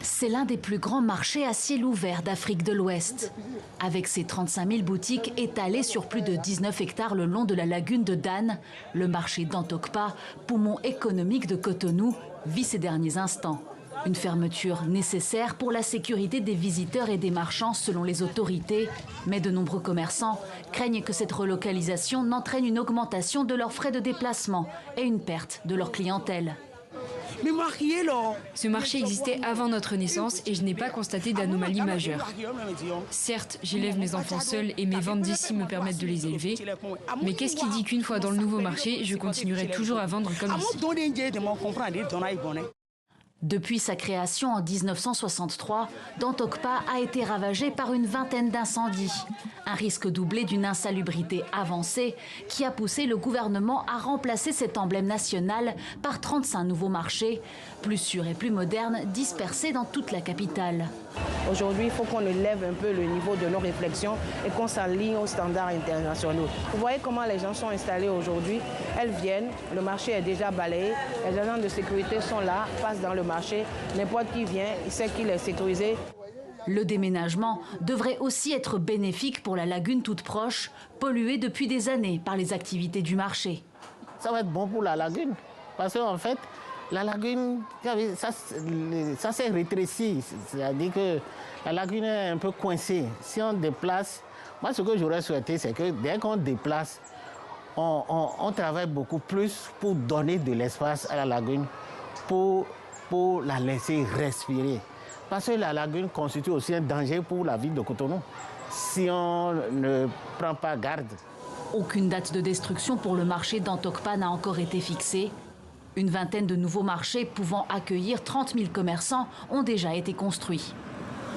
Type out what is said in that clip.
C'est l'un des plus grands marchés à ciel ouvert d'Afrique de l'Ouest. Avec ses 35 000 boutiques étalées sur plus de 19 hectares le long de la lagune de Dan, le marché d'Antokpa, poumon économique de Cotonou, vit ses derniers instants. Une fermeture nécessaire pour la sécurité des visiteurs et des marchands selon les autorités. Mais de nombreux commerçants craignent que cette relocalisation n'entraîne une augmentation de leurs frais de déplacement et une perte de leur clientèle. Ce marché existait avant notre naissance et je n'ai pas constaté d'anomalie majeure. Certes, j'élève mes enfants seuls et mes ventes d'ici me permettent de les élever. Mais qu'est-ce qui dit qu'une fois dans le nouveau marché, je continuerai toujours à vendre comme ici? Depuis sa création en 1963, Dantokpa a été ravagé par une vingtaine d'incendies. Un risque doublé d'une insalubrité avancée qui a poussé le gouvernement à remplacer cet emblème national par 35 nouveaux marchés, plus sûrs et plus modernes, dispersés dans toute la capitale. Aujourd'hui, il faut qu'on élève un peu le niveau de nos réflexions et qu'on s'aligne aux standards internationaux. Vous voyez comment les gens sont installés aujourd'hui. Elles viennent, le marché est déjà balayé, les agents de sécurité sont là, passent dans le marché. N'importe qui vient, il sait qu'il est sécurisé. Le déménagement devrait aussi être bénéfique pour la lagune toute proche, polluée depuis des années par les activités du marché. Ça va être bon pour la lagune, parce qu'en fait, la lagune, ça s'est rétréci, c'est-à-dire que la lagune est un peu coincée. Si on déplace, moi ce que j'aurais souhaité, c'est que dès qu'on déplace, on travaille beaucoup plus pour donner de l'espace à la lagune, pour la laisser respirer. Parce que la lagune constitue aussi un danger pour la ville de Cotonou, si on ne prend pas garde. Aucune date de destruction pour le marché d'Antokpa n'a encore été fixée. Une vingtaine de nouveaux marchés pouvant accueillir 30 000 commerçants ont déjà été construits.